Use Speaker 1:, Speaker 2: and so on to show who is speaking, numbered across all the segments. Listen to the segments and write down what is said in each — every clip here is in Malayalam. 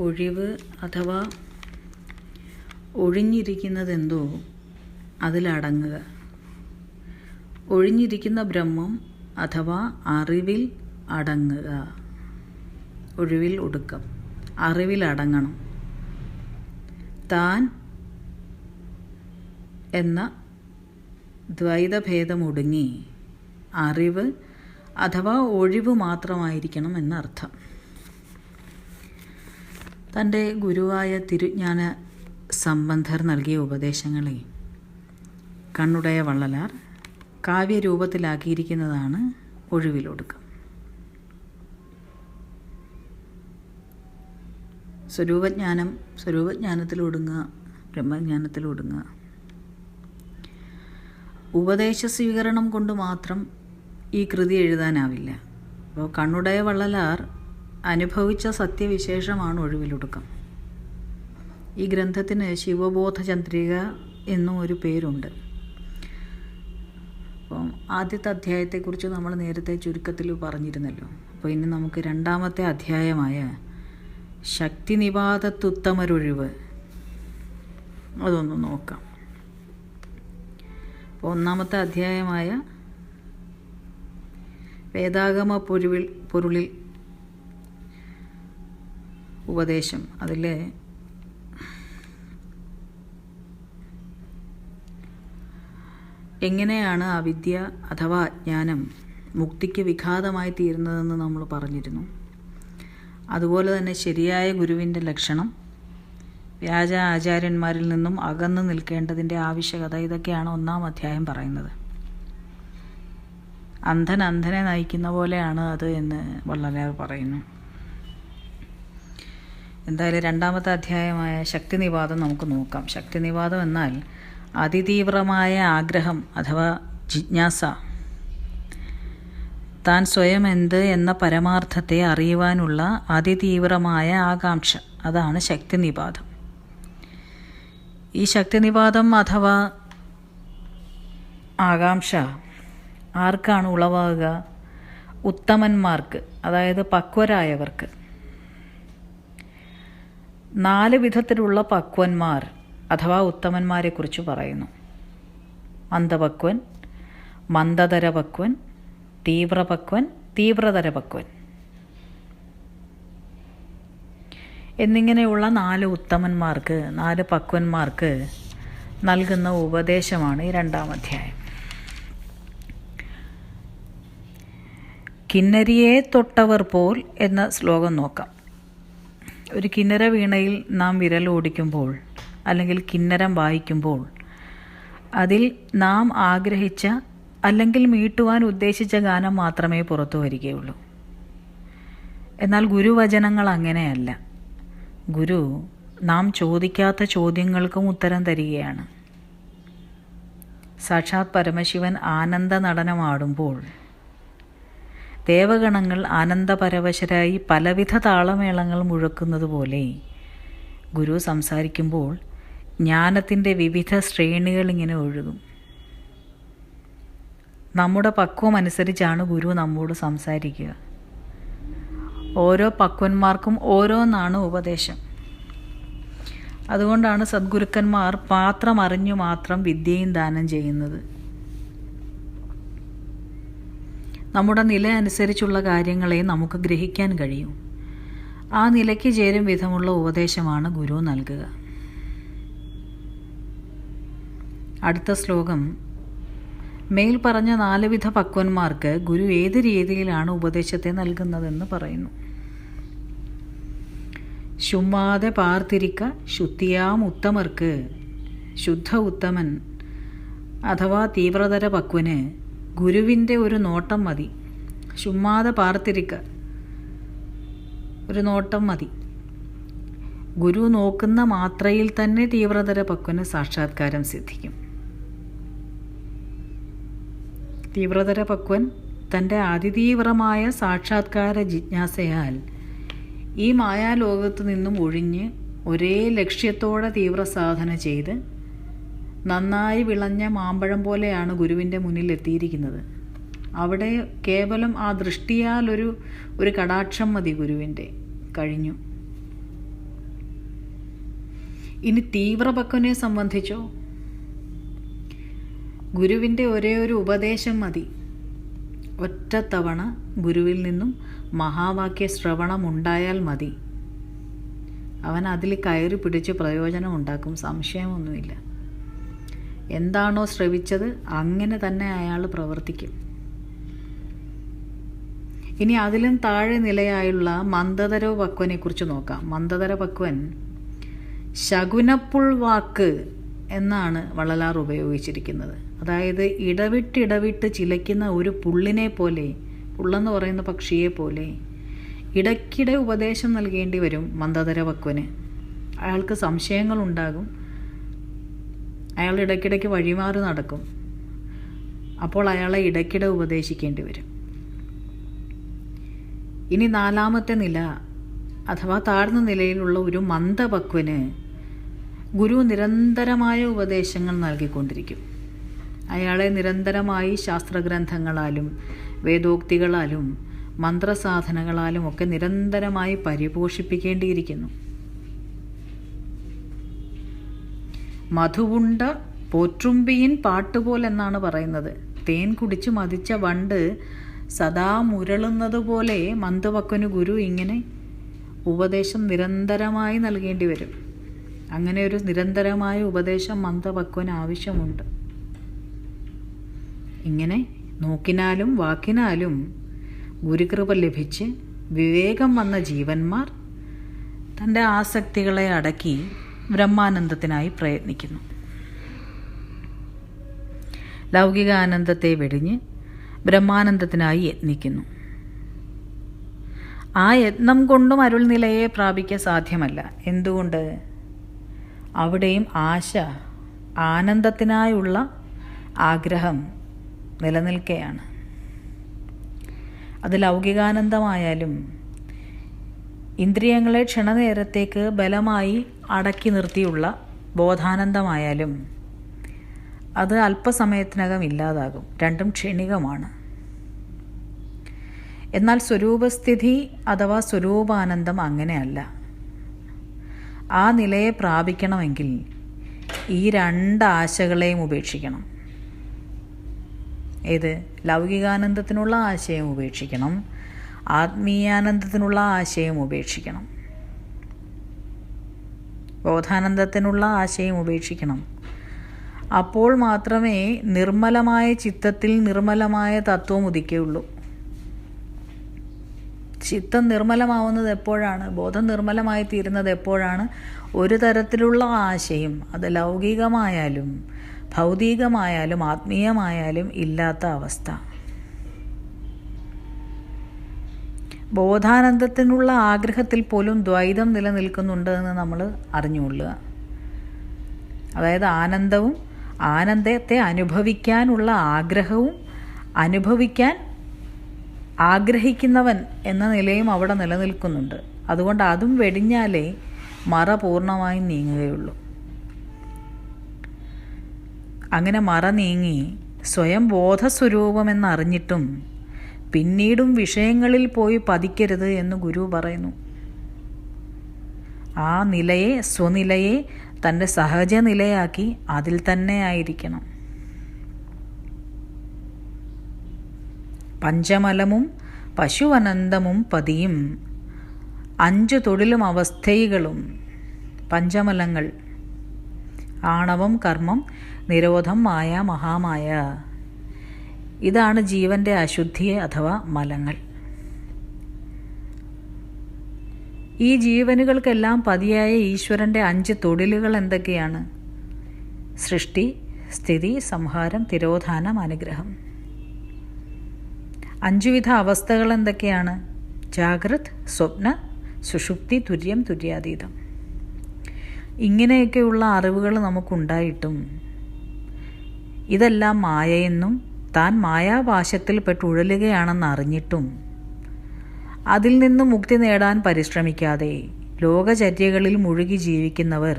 Speaker 1: ഒഴിവ് അഥവാ ഒഴിഞ്ഞിരിക്കുന്നതെന്തോ അതിലടങ്ങുക. ഒഴിഞ്ഞിരിക്കുന്ന ബ്രഹ്മം അഥവാ അറിവിൽ അടങ്ങുക. ഒഴിവിൽ ഒടുക്കം, അറിവിലടങ്ങണം. താൻ എന്ന ദ്വൈതഭേദമൊടുങ്ങി അറിവ് അഥവാ ഒഴിവ് മാത്രമായിരിക്കണം എന്നർത്ഥം. തൻ്റെ ഗുരുവായ തിരുജ്ഞാന സംബന്ധർ നൽകിയ ഉപദേശങ്ങളെ കണ്ണുടയ വള്ളലാർ കാവ്യരൂപത്തിലാക്കിയിരിക്കുന്നതാണ് ഒഴിവിലൊടുക്കം. സ്വരൂപജ്ഞാനത്തിലൊടുങ്ങുക, ബ്രഹ്മജ്ഞാനത്തിലൊടുങ്ങുക. ഉപദേശ സ്വീകരണം കൊണ്ട് മാത്രം ഈ കൃതി എഴുതാനാവില്ല. അപ്പോൾ കണ്ണുടയ വള്ളലാർ അനുഭവിച്ച സത്യവിശേഷമാണ് ഒഴിവിലൊടുക്കം. ഈ ഗ്രന്ഥത്തിന് ശിവബോധചന്ദ്രിക എന്നും ഒരു പേരുണ്ട്. അപ്പം ആദ്യത്തെ അധ്യായത്തെക്കുറിച്ച് നമ്മൾ നേരത്തെ ചുരുക്കത്തിൽ പറഞ്ഞിരുന്നല്ലോ. അപ്പോൾ ഇനി നമുക്ക് രണ്ടാമത്തെ അധ്യായമായ ശക്തിനിപാതത്തുത്തമരൊഴിവ് അതൊന്ന് നോക്കാം. അപ്പോൾ ഒന്നാമത്തെ അധ്യായമായ വേദാഗമ പൊരുളിൽ ഉപദേശം, അതിൽ എങ്ങനെയാണ് അവിദ്യ അഥവാ അജ്ഞാനം മുക്തിക്ക് വിഘാതമായി തീരുന്നതെന്ന് നമ്മൾ പറഞ്ഞിരുന്നു. അതുപോലെ തന്നെ ശരിയായ ഗുരുവിൻ്റെ ലക്ഷണം, വ്യാജ ആചാര്യന്മാരിൽ നിന്നും അകന്നു നിൽക്കേണ്ടതിൻ്റെ ആവശ്യകത, ഇതൊക്കെയാണ് ഒന്നാം അധ്യായം പറയുന്നത്. അന്ധൻ അന്ധനെ നയിക്കുന്ന പോലെയാണ് അത് എന്ന് വള്ളലാർ പറയുന്നു. എന്തായാലും രണ്ടാമത്തെ അധ്യായമായ ശക്തിനിപാതം നമുക്ക് നോക്കാം. ശക്തിനിപാതം എന്നാൽ അതിതീവ്രമായ ആഗ്രഹം അഥവാ ജിജ്ഞാസ, താൻ സ്വയം എന്ത് എന്ന പരമാർത്ഥത്തെ അറിയുവാനുള്ള അതിതീവ്രമായ ആകാംക്ഷ, അതാണ് ശക്തിനിപാതം. ഈ ശക്തിനിപാതം അഥവാ ആകാംക്ഷ ആർക്കാണ് ഉളവാകുക? ഉത്തമന്മാർക്ക്, അതായത് പക്വരായവർക്ക്. 4 വിധത്തിലുള്ള പക്വന്മാർ അഥവാ ഉത്തമന്മാരെക്കുറിച്ച് പറയുന്നു. മന്ദപക്വൻ, മന്ദതരപക്വൻ, തീവ്രപക്വൻ, തീവ്രതരപക്വൻ എന്നിങ്ങനെയുള്ള 4 ഉത്തമന്മാർക്ക്, 4 പക്വന്മാർക്ക് നൽകുന്ന ഉപദേശമാണ് ഈ രണ്ടാം അധ്യായം. കിന്നരിയെ തൊട്ടവർ പോൽ എന്ന ശ്ലോകം നോക്കാം. ഒരു കിന്നര വീണയിൽ നാം വിരലോടിക്കുമ്പോൾ അല്ലെങ്കിൽ കിന്നരം വായിക്കുമ്പോൾ അതിൽ നാം ആഗ്രഹിച്ച അല്ലെങ്കിൽ മീട്ടുവാൻ ഉദ്ദേശിച്ച ഗാനം മാത്രമേ പുറത്തു വരികയുള്ളൂ. എന്നാൽ ഗുരുവചനങ്ങൾ അങ്ങനെയല്ല. ഗുരു നാം ചോദിക്കാത്ത ചോദ്യങ്ങൾക്കും ഉത്തരം തരികയാണ്. സാക്ഷാത് പരമശിവൻ ആനന്ദ നടനമാടുമ്പോൾ ദേവഗണങ്ങൾ ആനന്ദപരവശരായി പലവിധ താളമേളങ്ങൾ മുഴക്കുന്നത് പോലെ ഗുരു സംസാരിക്കുമ്പോൾ ജ്ഞാനത്തിൻ്റെ വിവിധ ശ്രേണികൾ ഇങ്ങനെ ഒഴുകും. നമ്മുടെ പക്വമനുസരിച്ചാണ് ഗുരു നമ്മോട് സംസാരിക്കുക. ഓരോ പക്വന്മാർക്കും ഓരോന്നാണ് ഉപദേശം. അതുകൊണ്ടാണ് സദ്ഗുരുക്കന്മാർ പാത്രം അറിഞ്ഞു മാത്രം വിദ്യയും ദാനം ചെയ്യുന്നത്. നമ്മുടെ നില അനുസരിച്ചുള്ള കാര്യങ്ങളെ നമുക്ക് ഗ്രഹിക്കാൻ കഴിയും. ആ നിലയ്ക്ക് ചേരും വിധമുള്ള ഉപദേശമാണ് ഗുരു നൽകുക. അടുത്ത ശ്ലോകം, മേൽ പറഞ്ഞ 4 വിധ പക്വന്മാർക്ക് ഗുരു ഏത് രീതിയിലാണ് ഉപദേശത്തെ നൽകുന്നതെന്ന് പറയുന്നു. ശുമ്മാതെ പാർത്തിരിക്ക ശുദ്ധിയാം ഉത്തമർക്ക്, ശുദ്ധ ഉത്തമൻ അഥവാ തീവ്രതര പക്വന് ഗുരുവിൻ്റെ ഒരു നോട്ടം മതി. ശുമ്മാതെ പാർത്തിരിക്ക, ഒരു നോട്ടം മതി. ഗുരു നോക്കുന്ന മാത്രയിൽ തന്നെ തീവ്രതര പക്വന് സാക്ഷാത്കാരം സിദ്ധിക്കും. തീവ്രതര പക്വൻ തൻ്റെ അതിതീവ്രമായ സാക്ഷാത്കാര ജിജ്ഞാസയാൽ ഈ മായാലോകത്തു നിന്നും ഒഴിഞ്ഞ് ഒരേ ലക്ഷ്യത്തോടെ തീവ്രസാധന ചെയ്ത് നന്നായി വിളഞ്ഞ മാമ്പഴം പോലെയാണ് ഗുരുവിൻ്റെ മുന്നിൽ എത്തിയിരിക്കുന്നത്. അവിടെ കേവലം ആ ദൃഷ്ടിയാൽ ഒരു കടാക്ഷം മതി ഗുരുവിൻ്റെ, കഴിഞ്ഞു. ഇനി തീവ്രപക്വനെ സംബന്ധിച്ചോ? ഗുരുവിൻ്റെ ഒരേ ഒരു ഉപദേശം മതി. ഒറ്റത്തവണ ഗുരുവിൽ നിന്നും മഹാവാക്യ ശ്രവണമുണ്ടായാൽ മതി. അവൻ അതിൽ കയറി പിടിച്ച് പ്രയോജനമുണ്ടാക്കും, സംശയമൊന്നുമില്ല. എന്താണോ ശ്രവിച്ചത് അങ്ങനെ തന്നെ അയാൾ പ്രവർത്തിക്കും. ഇനി അതിലും താഴെ നിലയായുള്ള മന്ദതര പക്വനെക്കുറിച്ച് നോക്കാം. മന്ദതര പക്വൻ ശകുനപ്പുൾവാക്ക് എന്നാണ് വള്ളലാർ ഉപയോഗിച്ചിരിക്കുന്നത്. അതായത് ഇടവിട്ടിടവിട്ട് ചിലയ്ക്കുന്ന ഒരു പുള്ളിനെ പോലെ, പുള്ളെന്ന് പറയുന്ന പക്ഷിയെ പോലെ ഇടയ്ക്കിടെ ഉപദേശം നൽകേണ്ടി വരും മന്ദതര പക്വന്. അയാൾക്ക് സംശയങ്ങളുണ്ടാകും, അയാൾ ഇടയ്ക്കിടയ്ക്ക് വഴിമാറി നടക്കും. അപ്പോൾ അയാളെ ഇടയ്ക്കിടെ ഉപദേശിക്കേണ്ടി വരും. ഇനി നാലാമത്തെ നില അഥവാ താഴ്ന്ന നിലയിലുള്ള ഒരു മന്ദപക്വന് ഗുരു നിരന്തരമായ ഉപദേശങ്ങൾ നൽകിക്കൊണ്ടിരിക്കും. അയാളെ നിരന്തരമായി ശാസ്ത്രഗ്രന്ഥങ്ങളാലും വേദോക്തികളാലും മന്ത്രസാധനകളാലും ഒക്കെ നിരന്തരമായി പരിപോഷിപ്പിക്കേണ്ടിയിരിക്കുന്നു. മധുവുണ്ട പോറ്റുമ്പിയിൻ പാട്ടുപോലെന്നാണ് പറയുന്നത്. തേൻ കുടിച്ച് മതിച്ച വണ്ട് സദാ മുരളുന്നത് പോലെ മന്ദപക്വന് ഗുരു ഇങ്ങനെ ഉപദേശം നിരന്തരമായി നൽകേണ്ടി വരും. അങ്ങനെ ഒരു നിരന്തരമായ ഉപദേശം മന്ദപക്വന് ആവശ്യമുണ്ട്. ഇങ്ങനെ നോക്കിനാലും വാക്കിനാലും ഗുരുകൃപ ലഭിച്ച് വിവേകം വന്ന ജീവന്മാർ തൻ്റെ ആസക്തികളെ അടക്കി ബ്രഹ്മാനന്ദത്തിനായി പ്രയത്നിക്കുന്നു. ലൗകിക ആനന്ദത്തെ വെടിഞ്ഞ് ബ്രഹ്മാനന്ദത്തിനായി യത്നിക്കുന്നു. ആ യത്നം കൊണ്ടും അരുൾനിലയെ പ്രാപിക്കാൻ സാധ്യമല്ല. എന്തുകൊണ്ട്? അവിടെയും ആശ, ആനന്ദത്തിനായുള്ള ആഗ്രഹം നിലനിൽക്കുകയാണ്. അത് ലൗകികാനന്ദമായാലും ഇന്ദ്രിയങ്ങളെ ക്ഷണനേരത്തേക്ക് ബലമായി അടക്കി നിർത്തിയുള്ള ബോധാനന്ദമായാലും അത് അല്പസമയത്തിനകം ഇല്ലാതാകും. രണ്ടും ക്ഷണികമാണ്. എന്നാൽ സ്വരൂപസ്ഥിതി അഥവാ സ്വരൂപാനന്ദം അങ്ങനെയല്ല. ആ നിലയെ പ്രാപിക്കണമെങ്കിൽ ഈ രണ്ട് ആശകളെയും ഉപേക്ഷിക്കണം. ഏത്? ലൗകികാനന്ദത്തിനുള്ള ആശയം ഉപേക്ഷിക്കണം, ആത്മീയാനന്ദത്തിനുള്ള ആശയം ഉപേക്ഷിക്കണം, ബോധാനന്ദത്തിനുള്ള ആശയം ഉപേക്ഷിക്കണം. അപ്പോൾ മാത്രമേ നിർമ്മലമായ ചിത്തത്തിൽ നിർമ്മലമായ തത്വം ഉദിക്കുകയുള്ളൂ. ചിത്തം നിർമ്മലമാവുന്നത് എപ്പോഴാണ്? ബോധം നിർമ്മലമായി തീരുന്നത് എപ്പോഴാണ്? ഒരു തരത്തിലുള്ള ആശയം, അത് ലൗകികമായാലും ഭൗതികമായാലും ആത്മീയമായാലും ഇല്ലാത്ത അവസ്ഥ. ബോധാനന്ദത്തിനുള്ള ആഗ്രഹത്തിൽ പോലും ദ്വൈതം നിലനിൽക്കുന്നുണ്ട് എന്ന് നമ്മൾ അറിഞ്ഞുകൊള്ളുക. അതായത് ആനന്ദവും ആനന്ദത്തെ അനുഭവിക്കാനുള്ള ആഗ്രഹവും അനുഭവിക്കാൻ ആഗ്രഹിക്കുന്നവൻ എന്ന നിലയും അവിടെ നിലനിൽക്കുന്നുണ്ട്. അതുകൊണ്ട് അതും വെടിഞ്ഞാലേ മറ പൂർണ്ണമായും നീങ്ങുകയുള്ളൂ. അങ്ങനെ മറ നീങ്ങി സ്വയം ബോധസ്വരൂപമെന്നറിഞ്ഞിട്ടും പിന്നീടും വിഷയങ്ങളിൽ പോയി പതിക്കരുത് എന്ന് ഗുരു പറയുന്നു. ആ നിലയെ, സ്വനിലയെ തൻ്റെ സഹജനിലയാക്കി അതിൽ തന്നെ ആയിരിക്കണം. പഞ്ചമലമും പശുവനന്തമും പതിയും 5 തൊഴിലും അവസ്ഥകളും. പഞ്ചമലങ്ങൾ: ആണവം, കർമ്മം, നിരോധം, മായ, മഹാമായ. ഇതാണ് ജീവൻ്റെ അശുദ്ധിയെ അഥവാ മലങ്ങൾ. ഈ ജീവനുകൾക്കെല്ലാം പതിയായ ഈശ്വരൻ്റെ 5 തൊഴിലുകൾ എന്തൊക്കെയാണ്? സൃഷ്ടി, സ്ഥിതി, സംഹാരം, തിരോധാനം, അനുഗ്രഹം. 5 വിധ അവസ്ഥകൾ എന്തൊക്കെയാണ്? ജാഗ്രത്, സ്വപ്ന, സുഷുപ്തി, തുര്യം, തുര്യാതീതം. ഇങ്ങനെയൊക്കെയുള്ള അറിവുകൾ നമുക്കുണ്ടായിട്ടും ഇതെല്ലാം മായയെന്നും താൻ മായാപാശത്തിൽപ്പെട്ട് ഉഴലുകയാണെന്ന് അറിഞ്ഞിട്ടും അതിൽ നിന്നും മുക്തി നേടാൻ പരിശ്രമിക്കാതെ ലോകചര്യകളിൽ മുഴുകി ജീവിക്കുന്നവർ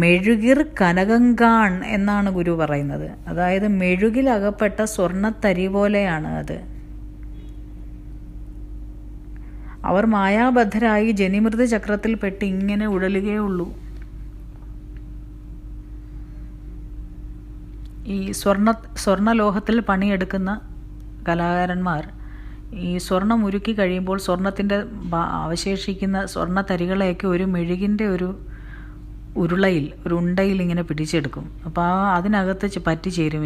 Speaker 1: മെഴുകിർ കനകങ്കാൺ എന്നാണ് ഗുരു പറയുന്നത്. അതായത് മെഴുകിലകപ്പെട്ട സ്വർണ്ണത്തരി പോലെയാണ് അത്. അവർ മായാബദ്ധരായി ജനിമൃത ചക്രത്തിൽപ്പെട്ട് ഇങ്ങനെ ഉഴലുകയുള്ളൂ. ഈ സ്വർണ്ണലോഹത്തിൽ പണിയെടുക്കുന്ന കലാകാരന്മാർ ഈ സ്വർണം ഉരുക്കി കഴിയുമ്പോൾ സ്വർണത്തിൻ്റെ അവശേഷിക്കുന്ന സ്വർണ്ണ തരികളെയൊക്കെ ഒരു മെഴുകിൻ്റെ ഒരു ഉരുളയിൽ, ഒരു ഉണ്ടയിൽ ഇങ്ങനെ പിടിച്ചെടുക്കും. അപ്പോൾ അതിനകത്ത് പറ്റിച്ചേരും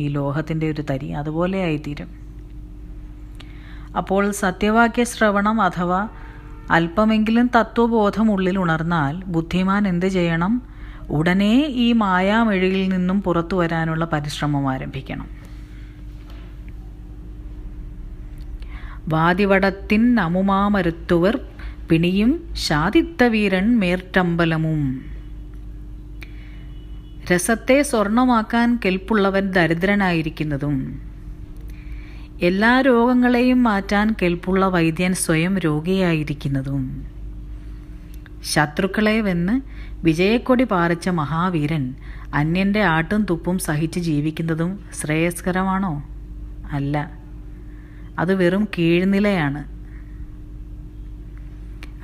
Speaker 1: ഈ ലോഹത്തിൻ്റെ ഒരു തരി, അതുപോലെ ആയിത്തീരും. അപ്പോൾ സത്യവാക്യ ശ്രവണം അഥവാ അല്പമെങ്കിലും തത്വബോധം ഉള്ളിൽ ഉണർന്നാൽ ബുദ്ധിമാൻ എന്ത് ചെയ്യണം? ഉടനെ ഈ മായാമെഴുകിൽ നിന്നും പുറത്തു വരാനുള്ള പരിശ്രമം ആരംഭിക്കണം. വാദിവടത്തിൻ അമുമാമരുത്തുവർ പിണിയും ശാദിത്തവീരൻ മേർട്ടമ്പലമും. രസത്തെ സ്വർണമാക്കാൻ കെൽപ്പുള്ളവൻ ദരിദ്രനായിരിക്കുന്നതും എല്ലാ രോഗങ്ങളെയും മാറ്റാൻ കെൽപ്പുള്ള വൈദ്യൻ സ്വയം രോഗിയായിരിക്കുന്നതും ശത്രുക്കളെ വെന്ന് വിജയക്കൊടി പാറിച്ച മഹാവീരൻ അന്യൻ്റെ ആട്ടും തുപ്പും സഹിച്ച് ജീവിക്കുന്നതും ശ്രേയസ്കരമാണോ? അല്ല, അത് വെറും കീഴ്നിലയാണ്.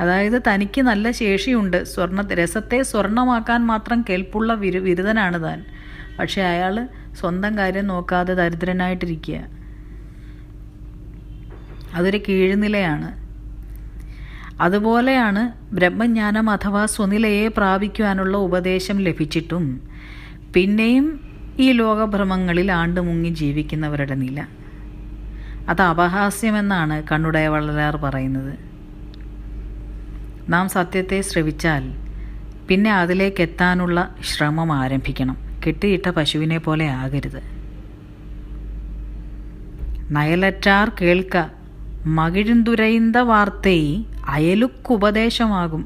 Speaker 1: അതായത് തനിക്ക് നല്ല ശേഷിയുണ്ട്, രസത്തെ സ്വർണമാക്കാൻ മാത്രം കെൽപ്പുള്ള ബിരുദനാണ് താൻ. പക്ഷെ അയാൾ സ്വന്തം കാര്യം നോക്കാതെ ദരിദ്രനായിട്ടിരിക്കുക. അതൊരു കീഴ്നിലയാണ്. അതുപോലെയാണ് ബ്രഹ്മജ്ഞാനം അഥവാ സ്വനിലയെ പ്രാപിക്കുവാനുള്ള ഉപദേശം ലഭിച്ചിട്ടും പിന്നെയും ഈ ലോകഭ്രമങ്ങളിൽ ആണ്ടുമുങ്ങി ജീവിക്കുന്നവരുടെ നില. അത് അപഹാസ്യമെന്നാണ് കണ്ണുടയ വള്ളലാർ പറയുന്നത്. നാം സത്യത്തെ ശ്രവിച്ചാൽ പിന്നെ അതിലേക്കെത്താനുള്ള ശ്രമം ആരംഭിക്കണം. കെട്ടിയിട്ട പശുവിനെ പോലെ ആകരുത്. നയലറ്റാർ കേൾക്ക മകിഴ്ന്തുരൈന്ത വാർത്തൈ അയലുക്കുപദേശമാകും.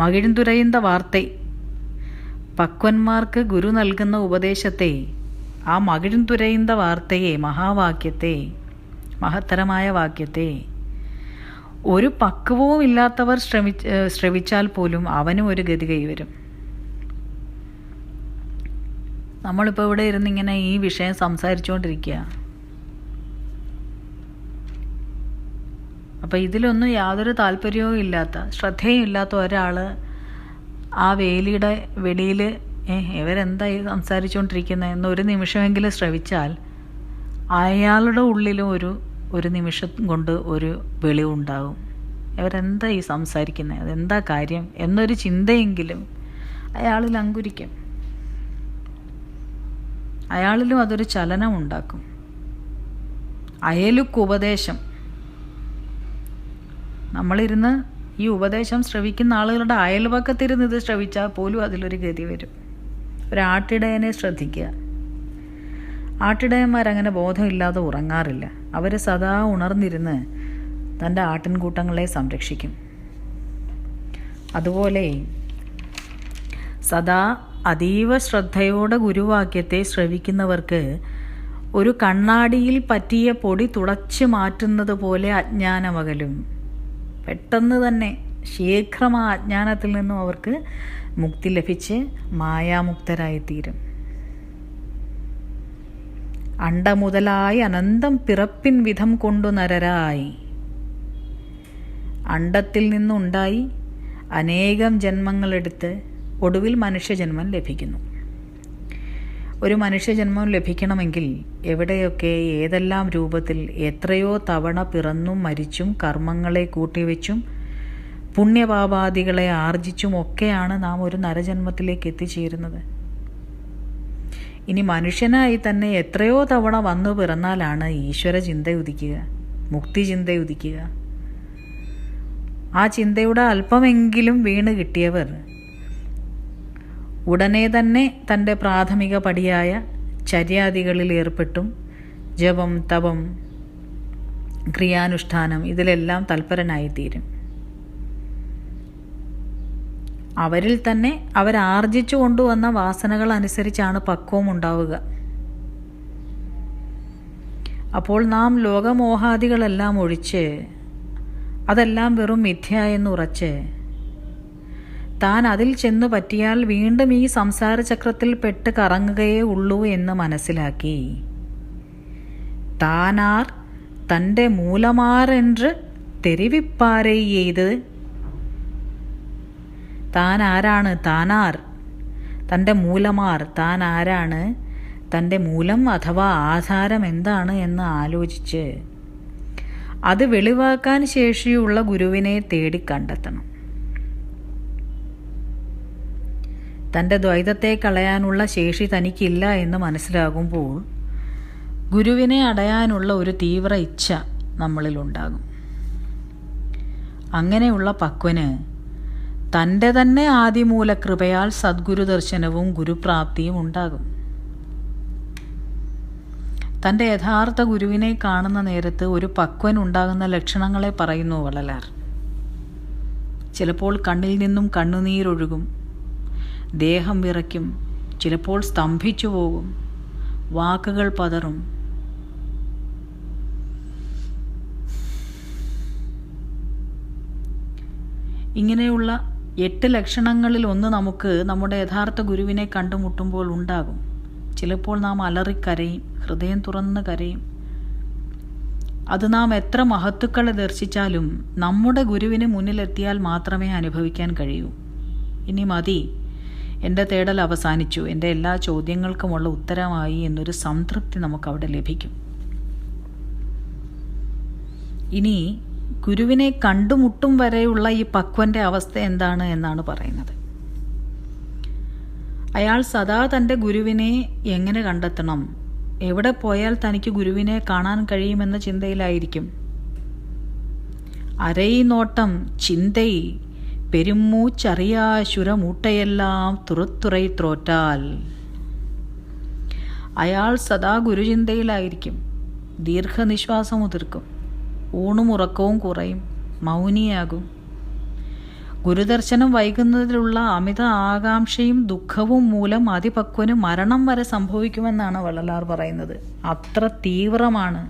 Speaker 1: മകിഴ്ന്തുരൈന്ത വാർത്തൈ, പക്വന്മാർക്ക് ഗുരു നൽകുന്ന ഉപദേശത്തെ, ആ മകിഴ്ന്തുരൈന്ത വാർത്തയെ, മഹാവാക്യത്തെ, മഹത്തരമായ വാക്യത്തെ ഒരു പക്വവും ഇല്ലാത്തവർ ശ്രവിച്ചാൽ പോലും അവനും ഒരു ഗതി കൈവരും. നമ്മളിപ്പോൾ ഇവിടെ ഇരുന്നിങ്ങനെ ഈ വിഷയം സംസാരിച്ചുകൊണ്ടിരിക്കുക. അപ്പോൾ ഇതിലൊന്നും യാതൊരു താല്പര്യവും ഇല്ലാത്ത, ശ്രദ്ധയും ഇല്ലാത്ത ഒരാൾ ആ വേലിയുടെ വെളിയിൽ ഇവരെന്തായി സംസാരിച്ചുകൊണ്ടിരിക്കുന്നത് എന്ന് ഒരു നിമിഷമെങ്കിലും ശ്രവിച്ചാൽ അയാളുടെ ഉള്ളിലും ഒരു നിമിഷം കൊണ്ട് ഒരു വെളിവുണ്ടാകും. ഇവരെന്താ ഈ സംസാരിക്കുന്നത്, അതെന്താ കാര്യം എന്നൊരു ചിന്തയെങ്കിലും അയാളിൽ അങ്കുരിക്കും. അയാളിലും അതൊരു ചലനമുണ്ടാക്കും. അയലുക്കുപദേശം. നമ്മളിരുന്ന് ഈ ഉപദേശം ശ്രവിക്കുന്ന ആളുകളുടെ അയൽപക്കത്തിരുന്ന് ഇത് ശ്രവിച്ചാൽ പോലും അതിലൊരു ഗതി വരും. ഒരാട്ടിടയനെ ശ്രദ്ധിക്കുക. ആട്ടിടയന്മാരങ്ങനെ ബോധമില്ലാതെ ഉറങ്ങാറില്ല. അവർ സദാ ഉണർന്നിരുന്ന് തൻ്റെ ആട്ടിൻകൂട്ടങ്ങളെ സംരക്ഷിക്കും. അതുപോലെ സദാ അതീവ ശ്രദ്ധയോടെ ഗുരുവാക്യത്തെ ശ്രവിക്കുന്നവർക്ക് ഒരു കണ്ണാടിയിൽ പറ്റിയ പൊടി തുടച്ചു മാറ്റുന്നത് പോലെ അജ്ഞാനമകലും. പെട്ടെന്ന് തന്നെ ശീഘ്രം ആ അജ്ഞാനത്തിൽ നിന്നും അവർക്ക് മുക്തി ലഭിച്ച് മായാമുക്തരായിത്തീരും. അണ്ടമുതലായി അനന്തം പിറപ്പിൻ വിധം കൊണ്ടു നരരായി. അണ്ടത്തിൽ നിന്നുണ്ടായി അനേകം ജന്മങ്ങളെടുത്ത് ഒടുവിൽ മനുഷ്യജന്മം ലഭിക്കുന്നു. ഒരു മനുഷ്യജന്മം ലഭിക്കണമെങ്കിൽ എവിടെയൊക്കെ ഏതെല്ലാം രൂപത്തിൽ എത്രയോ തവണ പിറന്നും മരിച്ചും കർമ്മങ്ങളെ കൂട്ടിവെച്ചും പുണ്യപാപാദികളെ ആർജിച്ചും ഒക്കെയാണ് നാം ഒരു നരജന്മത്തിലേക്ക് എത്തിച്ചേരുന്നത്. ഇനി മനുഷ്യനായി തന്നെ എത്രയോ തവണ വന്നു പിറന്നാലാണ് ഈശ്വര ചിന്ത ഉദിക്കുക, മുക്തി ചിന്ത ഉദിക്കുക. ആ ചിന്തയുടെ അല്പമെങ്കിലും വീണ് കിട്ടിയവർ ഉടനെ തന്നെ തൻ്റെ പ്രാഥമിക പടിയായ ചര്യാദികളിൽ ഏർപ്പെട്ടും ജപം, തപം, ക്രിയാനുഷ്ഠാനം ഇതിലെല്ലാം തൽപരനായിത്തീരും. അവരിൽ തന്നെ അവരാർജിച്ചു കൊണ്ടുവന്ന വാസനകൾ അനുസരിച്ചാണ് പക്വം ഉണ്ടാവുക. അപ്പോൾ നാം ലോകമോഹാദികളെല്ലാം ഒഴിച്ച് അതെല്ലാം വെറും മിഥ്യ എന്നുറച്ച് താൻ അതിൽ ചെന്നു പറ്റിയാൽ വീണ്ടും ഈ സംസാര ചക്രത്തിൽ പെട്ട് കറങ്ങുകയേ ഉള്ളൂ എന്ന് മനസ്സിലാക്കി താനാർ തൻ്റെ മൂലമാരെன்று തെരിവിപ്പാരെ ചെയ്ത്, താൻ ആരാണ്, താനാർ, തൻ്റെ മൂലമാർ, താൻ ആരാണ്, തൻ്റെ മൂലം അഥവാ ആധാരം എന്താണ് എന്ന് ആലോചിച്ച് അത് വെളിവാക്കാൻ ശേഷിയുള്ള ഗുരുവിനെ തേടി കണ്ടെത്തണം. തൻ്റെ ദ്വൈതത്തെ കളയാനുള്ള ശേഷി തനിക്കില്ല എന്ന് മനസ്സിലാകുമ്പോൾ ഗുരുവിനെ അടയാനുള്ള ഒരു തീവ്ര ഇച്ഛ നമ്മളിലുണ്ടാകും. അങ്ങനെയുള്ള പക്വന് തൻ്റെ തന്നെ ആദിമൂല കൃപയാൽ സദ്ഗുരു ദർശനവും ഗുരുപ്രാപ്തിയും ഉണ്ടാകും. തൻ്റെ യഥാർത്ഥ ഗുരുവിനെ കാണുന്ന നേരത്ത് ഒരു പക്വൻ ഉണ്ടാകുന്ന ലക്ഷണങ്ങളെ പറയുന്നു വള്ളലാർ. ചിലപ്പോൾ കണ്ണിൽ നിന്നും കണ്ണുനീരൊഴുകും, ദേഹം വിറയ്ക്കും, ചിലപ്പോൾ സ്തംഭിച്ചു പോകും, വാക്കുകൾ പതറും. ഇങ്ങനെയുള്ള 8 ലക്ഷണങ്ങളിൽ ഒന്ന് നമുക്ക് നമ്മുടെ യഥാർത്ഥ ഗുരുവിനെ കണ്ടുമുട്ടുമ്പോൾ ഉണ്ടാകും. ചിലപ്പോൾ നാം അലറിക്കരയും, ഹൃദയം തുറന്ന് കരയും. അത് നാം എത്ര മഹത്തുക്കളെ ദർശിച്ചാലും നമ്മുടെ ഗുരുവിന് മുന്നിലെത്തിയാൽ മാത്രമേ അനുഭവിക്കാൻ കഴിയൂ. ഇനി മതി, എൻ്റെ തേടൽ അവസാനിച്ചു, എൻ്റെ എല്ലാ ചോദ്യങ്ങൾക്കുമുള്ള ഉത്തരമായി എന്നൊരു സംതൃപ്തി നമുക്കവിടെ ലഭിക്കും. ഇനി ഗുരുവിനെ കണ്ടുമുട്ടും വരെയുള്ള ഈ പക്വൻ്റെ അവസ്ഥ എന്താണ് എന്നാണ് പറയുന്നത്. അയാൾ സദാ തൻ്റെ ഗുരുവിനെ എങ്ങനെ കണ്ടെത്തണം, എവിടെ പോയാൽ തനിക്ക് ഗുരുവിനെ കാണാൻ കഴിയുമെന്ന ചിന്തയിലായിരിക്കും. അരൈനോട്ടം ചിന്തൈ പെരുമ്മൂച്ചറിയാശുരമൂട്ടയെല്ലാം തുറത്തുറൈ ത്രോറ്റാൽ. അയാൾ സദാ ഗുരുചിന്തയിലായിരിക്കും. ദീർഘനിശ്വാസം ഉതിർക്കും, ഊണും ഉറക്കവും കുറയും, മൗനിയാകും. ഗുരുദർശനം വൈകുന്നതിലുള്ള അമിത ആകാംക്ഷയും ദുഃഖവും മൂലം അതിപക്വന് മരണം വരെ സംഭവിക്കുമെന്നാണ് വള്ളലാർ പറയുന്നത്. അത്ര തീവ്രമാണ്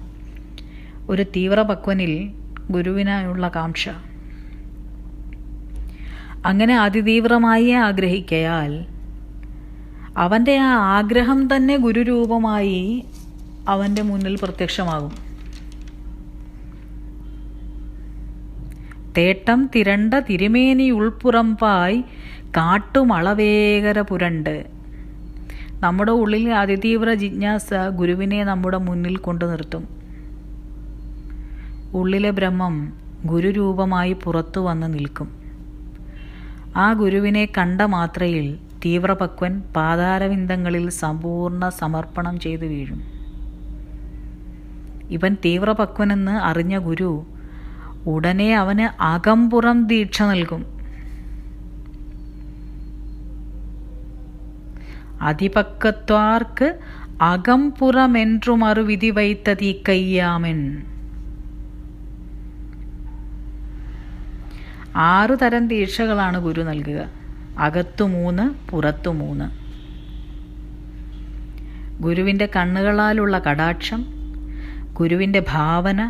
Speaker 1: ഒരു തീവ്രപക്വനിൽ ഗുരുവിനായുള്ള കാംക്ഷ. അങ്ങനെ അതിതീവ്രമായി ആഗ്രഹിക്കയാൽ അവൻ്റെ ആ ആഗ്രഹം തന്നെ ഗുരുരൂപമായി അവൻ്റെ മുന്നിൽ പ്രത്യക്ഷമാകും. തേട്ടം തിരണ്ട തിരുമേനി ഉൾപ്പുറമ്പായി കാട്ടുമളവേകര പുരണ്ട്. നമ്മുടെ ഉള്ളിൽ അതിതീവ്ര ജിജ്ഞാസ ഗുരുവിനെ നമ്മുടെ മുന്നിൽ കൊണ്ടു നിർത്തും. ഉള്ളിലെ ബ്രഹ്മം ഗുരുരൂപമായി പുറത്തു വന്ന് നിൽക്കും. ആ ഗുരുവിനെ കണ്ട മാത്രയിൽ തീവ്രപക്വൻ പാതാരവിന്ദങ്ങളിൽ സമ്പൂർണ്ണ സമർപ്പണം ചെയ്തു വീഴും. ഇവൻ തീവ്രപക്വനെന്ന് അറിഞ്ഞ ഗുരു ഉടനെ അവന് അകംപുറം ദീക്ഷ നൽകും. അതിപക്കത്വാർക്ക് അകംപുറമെൻറു മറുവിധി വൈത്തതി കയ്യാമൻ. 6 തരം ദീക്ഷകളാണ് ഗുരു നൽകുക. അകത്തു 3, പുറത്തു 3. ഗുരുവിൻ്റെ കണ്ണുകളാലുള്ള കടാക്ഷം, ഗുരുവിൻ്റെ ഭാവന,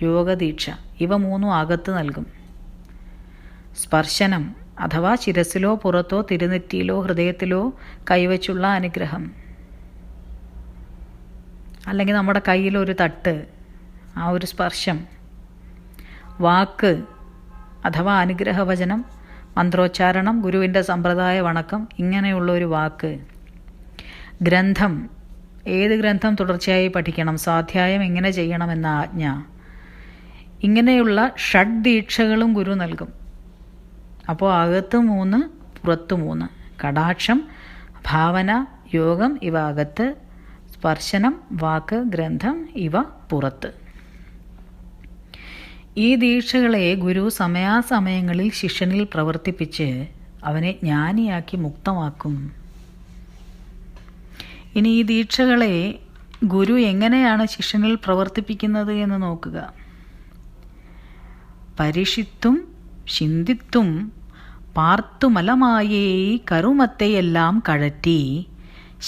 Speaker 1: യോഗദീക്ഷ, ഇവ 3 അകത്ത് നൽകും. സ്പർശനം അഥവാ ശിരസിലോ പുറത്തോ തിരുനെറ്റിയിലോ ഹൃദയത്തിലോ കൈവച്ചുള്ള അനുഗ്രഹം, അല്ലെങ്കിൽ നമ്മുടെ കയ്യിലൊരു തട്ട്, ആ ഒരു സ്പർശം. വാക്ക് അഥവാ അനുഗ്രഹവചനം, മന്ത്രോച്ചാരണം, ഗുരുവിൻ്റെ സമ്പ്രദായ വണക്കം, ഇങ്ങനെയുള്ള ഒരു വാക്ക്. ഗ്രന്ഥം, ഏത് ഗ്രന്ഥം തുടർച്ചയായി പഠിക്കണം, സ്വാധ്യായം എങ്ങനെ ചെയ്യണമെന്ന ആജ്ഞ. ഇങ്ങനെയുള്ള ഷഡ്ദീക്ഷകളും ഗുരു നൽകും. അപ്പോൾ അകത്ത് 3, പുറത്ത് 3. കടാക്ഷം, ഭാവന, യോഗം ഇവ അകത്ത്, സ്പർശനം, വാക്ക്, ഗ്രന്ഥം ഇവ പുറത്ത്. ഈ ദീക്ഷകളെ ഗുരു സമയാസമയങ്ങളിൽ ശിഷ്യനിൽ പ്രവർത്തിപ്പിച്ച് അവനെ ജ്ഞാനിയാക്കി മുക്തമാക്കും. ഇനി ഈ ദീക്ഷകളെ ഗുരു എങ്ങനെയാണ് ശിഷ്യനിൽ പ്രവർത്തിപ്പിക്കുന്നത് എന്ന് നോക്കുക. പരിഷിത്തും ചിന്തിത്തും പാർത്തുമലമായേ കരുമത്തെയെല്ലാം കഴറ്റി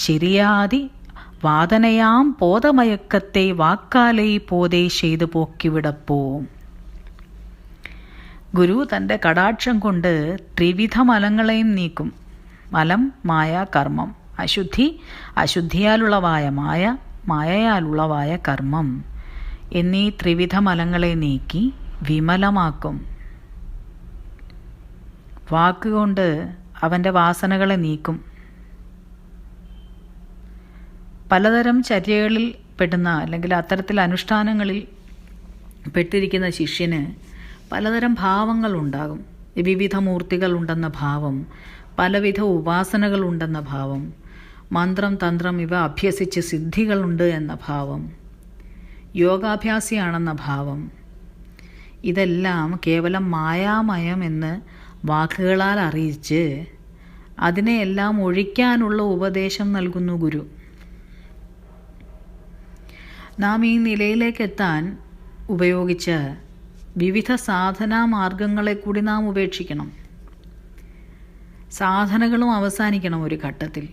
Speaker 1: ശരിയാതി വാദനയാം പോതമയക്കത്തെ വാക്കാലേ പോതേ ചെയ്തു പോക്കിവിടപ്പോം. ഗുരു തൻ്റെ കടാക്ഷം കൊണ്ട് ത്രിവിധ മലങ്ങളെയും നീക്കും. മലം, മായ, കർമ്മം. അശുദ്ധി, അശുദ്ധിയാലുളവായ മായ, മായയാലുളവായ കർമ്മം എന്നീ ത്രിവിധ മലങ്ങളെ നീക്കി വിമലമാക്കും. വാക്കുകൊണ്ട് അവൻ്റെ വാസനകളെ നീക്കും. പലതരം ചര്യകളിൽ പെടുന്ന അല്ലെങ്കിൽ അത്തരത്തിൽ അനുഷ്ഠാനങ്ങളിൽ പെട്ടിരിക്കുന്ന ശിഷ്യന് പലതരം ഭാവങ്ങളുണ്ടാകും. വിവിധ മൂർത്തികളുണ്ടെന്ന ഭാവം, പലവിധ ഉപാസനകളുണ്ടെന്ന ഭാവം, മന്ത്രം തന്ത്രം ഇവ അഭ്യസിച്ച് സിദ്ധികളുണ്ട് എന്ന ഭാവം, യോഗാഭ്യാസിയാണെന്ന ഭാവം. ഇതെല്ലാം കേവലം മായാമയം എന്ന് വാക്കുകളാൽ അറിയിച്ച് അതിനെയെല്ലാം ഒഴിക്കാനുള്ള ഉപദേശം നൽകുന്നു ഗുരു. നാം ഈ നിലയിലേക്കെത്താൻ ഉപയോഗിച്ച വിവിധ സാധനാ മാർഗങ്ങളെ കൂടി നാം ഉപേക്ഷിക്കണം. സാധനകളും അവസാനിക്കണം ഒരു ഘട്ടത്തിൽ.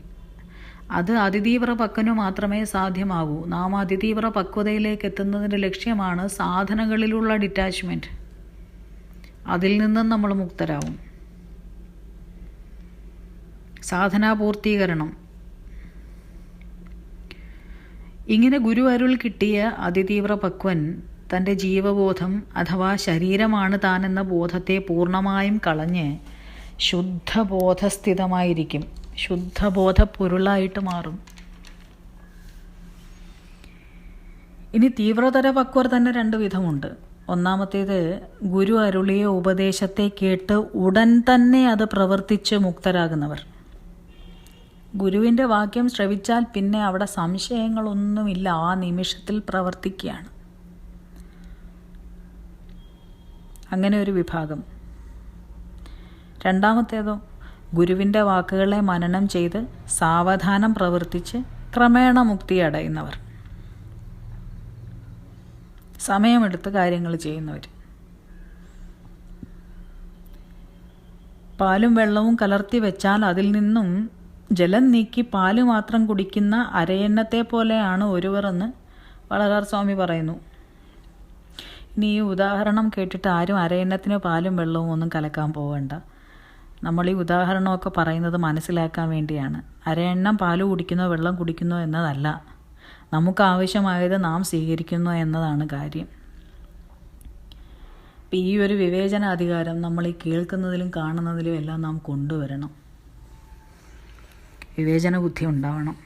Speaker 1: അത് അതിതീവ്ര പക്വനു മാത്രമേ സാധ്യമാകൂ. നാം അതിതീവ്ര പക്വതയിലേക്ക് എത്തുന്നതിൻ്റെ ലക്ഷ്യമാണ് സാധനങ്ങളിലുള്ള ഡിറ്റാച്ച്മെൻറ്റ്. അതിൽ നിന്നും നമ്മൾ മുക്തരാകും. സാധനാപൂർത്തീകരണം. ഇങ്ങനെ ഗുരു അരുൾ കിട്ടിയ അതിതീവ്ര പക്വൻ തൻ്റെ ജീവബോധം അഥവാ ശരീരമാണ് താനെന്ന ബോധത്തെ പൂർണ്ണമായും കളഞ്ഞ് ശുദ്ധബോധസ്ഥിതമായിരിക്കും. ശുദ്ധബോധ പൊരുളായിട്ട് മാറും. ഇനി തീവ്രതര പക്വർ തന്നെ 2 വിധമുണ്ട്. ഒന്നാമത്തേത് ഗുരു അരുളിയ ഉപദേശത്തെ കേട്ട് ഉടൻ തന്നെ അത് പ്രവർത്തിച്ച് മുക്തരാകുന്നവർ. ഗുരുവിൻ്റെ വാക്യം ശ്രവിച്ചാൽ പിന്നെ അവിടെ സംശയങ്ങളൊന്നുമില്ല, ആ നിമിഷത്തിൽ പ്രവർത്തിക്കുകയാണ്. അങ്ങനെ ഒരു വിഭാഗം. രണ്ടാമത്തേതോ ഗുരുവിൻ്റെ വാക്കുകളെ മനനം ചെയ്ത് സാവധാനം പ്രവർത്തിച്ച് ക്രമേണ മുക്തി അടയുന്നവർ, സമയമെടുത്ത് കാര്യങ്ങൾ ചെയ്യുന്നവർ. പാലും വെള്ളവും കലർത്തി വെച്ചാൽ അതിൽ നിന്നും ജലം നീക്കി പാല് മാത്രം കുടിക്കുന്ന അരയന്നത്തെ പോലെയാണ് ഒരുവർ എന്ന് വളകാർ സ്വാമി പറയുന്നു. ഇനി ഈ ഉദാഹരണം കേട്ടിട്ട് ആരും അരയന്നത്തിന് പാലും വെള്ളവും ഒന്നും കലക്കാൻ പോകണ്ട. നമ്മൾ ഈ ഉദാഹരണമൊക്കെ പറയുന്നത് മനസ്സിലാക്കാൻ വേണ്ടിയാണ്. അരയന്നം പാല് കുടിക്കുന്നോ വെള്ളം കുടിക്കുന്നോ എന്നതല്ല, നമുക്ക് ആവശ്യമായത് നാം സ്വീകരിക്കുന്നു എന്നതാണ് കാര്യം. അപ്പം ഈ ഒരു വിവേചനാധികാരം നമ്മൾ ഈ കേൾക്കുന്നതിലും കാണുന്നതിലും എല്ലാം നാം കൊണ്ടുവരണം. വിവേചന ബുദ്ധി ഉണ്ടാവണം.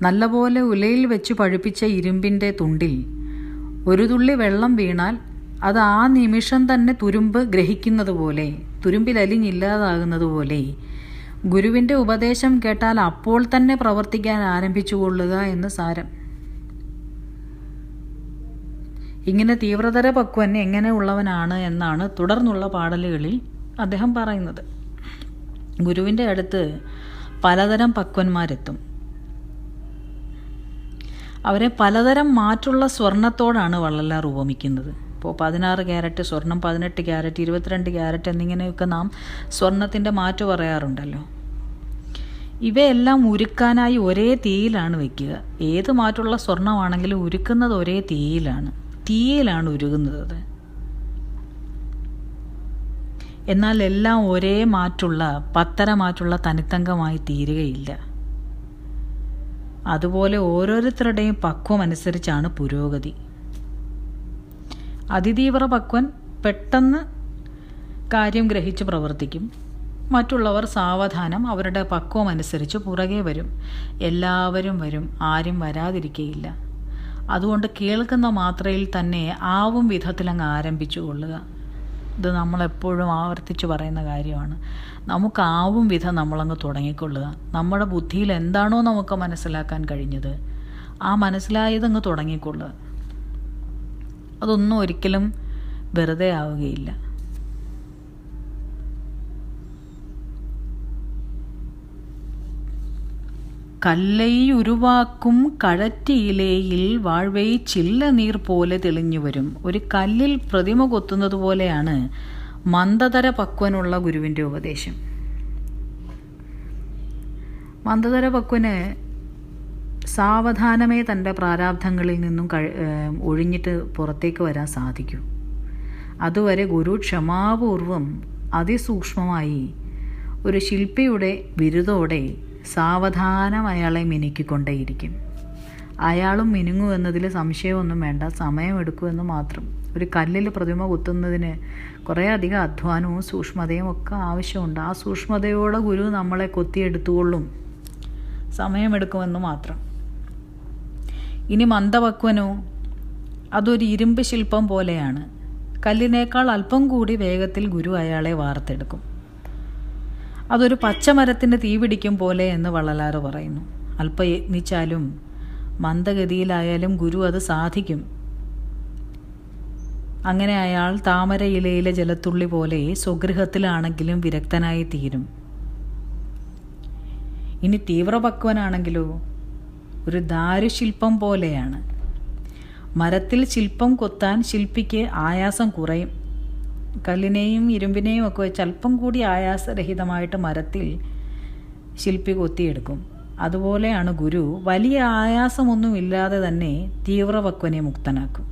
Speaker 1: നല്ലപോലെ ഉലയിൽ വെച്ച് പഴുപ്പിച്ച ഇരുമ്പിൻ്റെ തുണ്ടിൽ ഒരു തുള്ളി വെള്ളം വീണാൽ അത് ആ നിമിഷം തന്നെ തുരുമ്പ് ഗ്രഹിക്കുന്നത് പോലെ, തുരുമ്പിൽ അലിഞ്ഞില്ലാതാകുന്നത് പോലെ, ഗുരുവിൻ്റെ ഉപദേശം കേട്ടാൽ അപ്പോൾ തന്നെ പ്രവർത്തിക്കാൻ ആരംഭിച്ചു കൊള്ളുക എന്ന് സാരം. ഇങ്ങനെ തീവ്രതര പക്വൻ എങ്ങനെയുള്ളവനാണ് എന്നാണ് തുടർന്നുള്ള പാടലുകളിൽ അദ്ദേഹം പറയുന്നത്. ഗുരുവിൻ്റെ അടുത്ത് പലതരം പക്വന്മാരെത്തും. അവരെ പലതരം മാറ്റുള്ള സ്വർണത്തോടാണ് വള്ളലാർ ഉപമിക്കുന്നത്. ഇപ്പോൾ 16 ക്യാരറ്റ് സ്വർണം, 18 ക്യാരറ്റ്, 22 ക്യാരറ്റ് എന്നിങ്ങനെയൊക്കെ നാം സ്വർണത്തിൻ്റെ മാറ്റ് പറയാറുണ്ടല്ലോ. ഇവയെല്ലാം ഉരുക്കാനായി ഒരേ തീയിലാണ് വയ്ക്കുക. ഏത് മാറ്റുള്ള സ്വർണമാണെങ്കിലും ഉരുക്കുന്നത് ഒരേ തീയിലാണ് ഉരുകുന്നത്. എന്നാൽ എല്ലാം ഒരേ മാറ്റുള്ള പത്തര മാറ്റുള്ള തനിത്തങ്കമായി തീരുകയില്ല. അതുപോലെ ഓരോരുത്തരുടെയും പക്വം അനുസരിച്ചാണ് പുരോഗതി. അതിതീവ്ര പക്വൻ പെട്ടെന്ന് കാര്യം ഗ്രഹിച്ച് പ്രവർത്തിക്കും. മറ്റുള്ളവർ സാവധാനം അവരുടെ പക്വം അനുസരിച്ച് പുറകെ വരും. എല്ലാവരും വരും, ആരും വരാതിരിക്കയില്ല. അതുകൊണ്ട് കേൾക്കുന്ന മാത്രയിൽ തന്നെ ആവും വിധത്തിൽ അങ്ങ് ആരംഭിച്ചു കൊള്ളുക. ഇത് നമ്മളെപ്പോഴും ആവർത്തിച്ച് പറയുന്ന കാര്യമാണ്. നമുക്കാവും വിധം നമ്മളങ്ങ് തുടങ്ങിക്കൊള്ളുക. നമ്മുടെ ബുദ്ധിയിൽ എന്താണോ നമുക്ക് മനസ്സിലാക്കാൻ കഴിഞ്ഞത്, ആ മനസ്സിലായതങ്ങ് തുടങ്ങിക്കൊള്ളുക. അതൊന്നും ഒരിക്കലും വെറുതെ ആവുകയില്ല. കല്ലൈ ഉരുവാക്കും കഴറ്റിയിലേയിൽ വാഴ്വൈ ചില്ല നീർ പോലെ തെളിഞ്ഞു വരും. ഒരു കല്ലിൽ പ്രതിമ കൊത്തുന്നത് പോലെയാണ് മന്ദതര പക്വനുള്ള ഗുരുവിൻ്റെ ഉപദേശം. മന്ദതര പക്വന് സാവധാനമേ തൻ്റെ പ്രാരാബ്ധങ്ങളിൽ നിന്നും ഒഴിഞ്ഞിട്ട് പുറത്തേക്ക് വരാൻ സാധിക്കൂ. അതുവരെ ഗുരു ക്ഷമാപൂർവം അതിസൂക്ഷ്മമായി ഒരു ശില്പിയുടെ ബിരുദോടെ സാവധാനം അയാളെ മിനുക്കിക്കൊണ്ടേയിരിക്കും. അയാളും മിനുങ്ങുമെന്നതിൽ സംശയമൊന്നും വേണ്ട, സമയമെടുക്കുമെന്ന് മാത്രം. ഒരു കല്ലിൽ പ്രതിമ കുത്തുന്നതിന് കുറേ അധികം അധ്വാനവും സൂക്ഷ്മതയും ഒക്കെ ആവശ്യമുണ്ട്. ആ സൂക്ഷ്മതയോടെ ഗുരു നമ്മളെ കൊത്തിയെടുത്തുകൊള്ളും, സമയമെടുക്കുമെന്ന് മാത്രം. ഇനി മന്ദപക്വനോ, അതൊരു ഇരുമ്പ് ശില്പം പോലെയാണ്. കല്ലിനേക്കാൾ അല്പം കൂടി വേഗത്തിൽ ഗുരു അയാളെ വാർത്തെടുക്കും. അതൊരു പച്ചമരത്തിന് തീ പിടിക്കും പോലെ എന്ന് വള്ളലാർ പറയുന്നു. അല്പം യത്നിച്ചാലും മന്ദഗതിയിലായാലും ഗുരു അത് സാധിക്കും. അങ്ങനെ അയാൾ താമരയിലയിലെ ജലത്തുള്ളി പോലെ സ്വഗൃഹത്തിലാണെങ്കിലും വിരക്തനായി തീരും. ഇനി തീവ്രപക്വനാണെങ്കിലോ ഒരു ദാരുശില്പം പോലെയാണ്. മരത്തിൽ ശില്പം കൊത്താൻ ശില്പിക്ക് ആയാസം കുറയും. കല്ലിനെയും ഇരുമ്പിനെയും ഒക്കെ വെച്ച് അല്പം കൂടി ആയാസരഹിതമായിട്ട് മരത്തിൽ ശില്പി കൊത്തിയെടുക്കും. അതുപോലെയാണ് ഗുരു വലിയ ആയാസമൊന്നുമില്ലാതെ തന്നെ തീവ്രപക്വനെ മുക്തനാക്കും.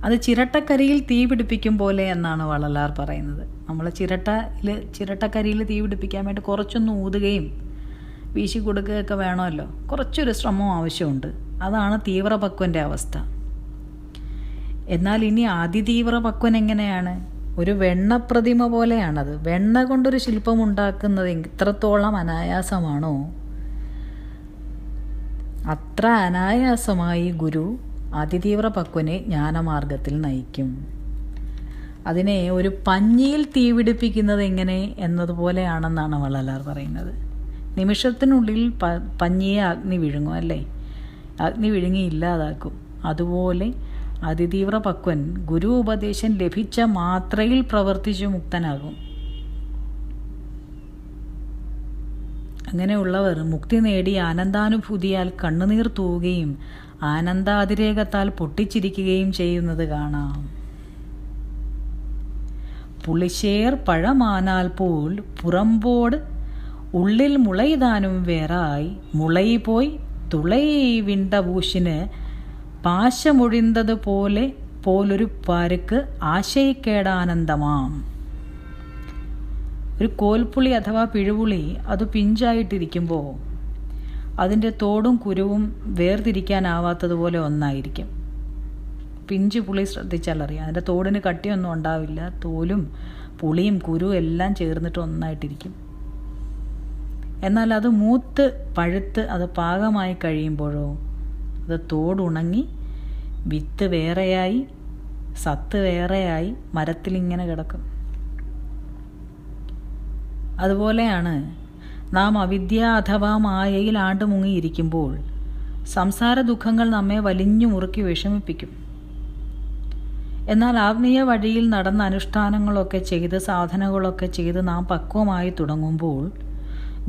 Speaker 1: അത് ചിരട്ടക്കരിയിൽ തീ പിടിപ്പിക്കും പോലെ എന്നാണ് വള്ളലാർ പറയുന്നത്. നമ്മൾ ചിരട്ടക്കരിയിൽ തീ പിടിപ്പിക്കാൻ വേണ്ടി കുറച്ചൊന്ന് ഊതുകയും വീശി കൊടുക്കുകയൊക്കെ വേണമല്ലോ, കുറച്ചൊരു ശ്രമം ആവശ്യമുണ്ട്. അതാണ് തീവ്രപക്വൻ്റെ അവസ്ഥ. എന്നാൽ ഇനി അതിതീവ്രപക്വൻ എങ്ങനെയാണ്? ഒരു വെണ്ണപ്രതിമ പോലെയാണത്. വെണ്ണ കൊണ്ടൊരു ശില്പം ഉണ്ടാക്കുന്നത് എത്രത്തോളം അനായാസമാണോ അത്ര അനായാസമായി ഗുരു അതിതീവ്രപക്വനെ ജ്ഞാനമാർഗത്തിൽ നയിക്കും. അതിനെ ഒരു പഞ്ഞിയിൽ തീ പിടിപ്പിക്കുന്നത് എങ്ങനെ എന്നതുപോലെയാണെന്നാണ് വള്ളലാർ പറയുന്നത്. നിമിഷത്തിനുള്ളിൽ പഞ്ഞിയെ അഗ്നി വിഴുങ്ങും, അല്ലേ? അഗ്നി വിഴുങ്ങി ഇല്ലാതാക്കും. അതുപോലെ അതിതീവ്രപക്വൻ ഗുരു ഉപദേശം ലഭിച്ച മാത്രയിൽ പ്രവർത്തിച്ചു മുക്തനാകും. അങ്ങനെയുള്ളവർ മുക്തി നേടി ആനന്ദാനുഭൂതിയാൽ കണ്ണുനീർ തൂവുകയും ആനന്ദാതിരേകത്താൽ പൊട്ടിച്ചിരിക്കുകയും ചെയ്യുന്നത് കാണാം. പുളിശേർ പഴമാനാൽ പോൽ പുറമ്പോട് ഉള്ളിൽ മുളൈതാനും വേറായി മുളൈ പോയി തുളൈ വിണ്ടവൂശിന് പാശമൊഴിന്തത് പോലൊരു പരുക്ക് ആശയിക്കേടാനന്ദമാം. ഒരു കോൽപ്പുളി അഥവാ പിഴുപുളി അത് പിഞ്ചായിട്ടിരിക്കുമ്പോൾ അതിൻ്റെ തോടും കുരുവും വേർതിരിക്കാനാവാത്തതുപോലെ ഒന്നായിരിക്കും. പിഞ്ച് പുളി ശ്രദ്ധിച്ചാൽ അറിയാം, അതിൻ്റെ തോടിന് കട്ടിയൊന്നും ഉണ്ടാവില്ല. തോലും പുളിയും കുരുവും എല്ലാം ചേർന്നിട്ട് ഒന്നായിട്ടിരിക്കും. എന്നാൽ അത് മൂത്ത് പഴുത്ത് അത് പാകമായി കഴിയുമ്പോഴോ അത് തോടുണങ്ങി വിത്ത് വേറെയായി സത്ത് വേറെയായി മരത്തിലിങ്ങനെ കിടക്കും. അതുപോലെയാണ് നാം അവിദ്യ അഥവാ മായയിൽ ആണ്ടുമുങ്ങിയിരിക്കുമ്പോൾ സംസാര ദുഃഖങ്ങൾ നമ്മെ വലിഞ്ഞു മുറുക്കി വിഷമിപ്പിക്കും. എന്നാൽ ആത്മീയ വഴിയിൽ നടന്ന അനുഷ്ഠാനങ്ങളൊക്കെ ചെയ്ത് സാധനകളൊക്കെ ചെയ്ത് നാം പക്വമായി തുടങ്ങുമ്പോൾ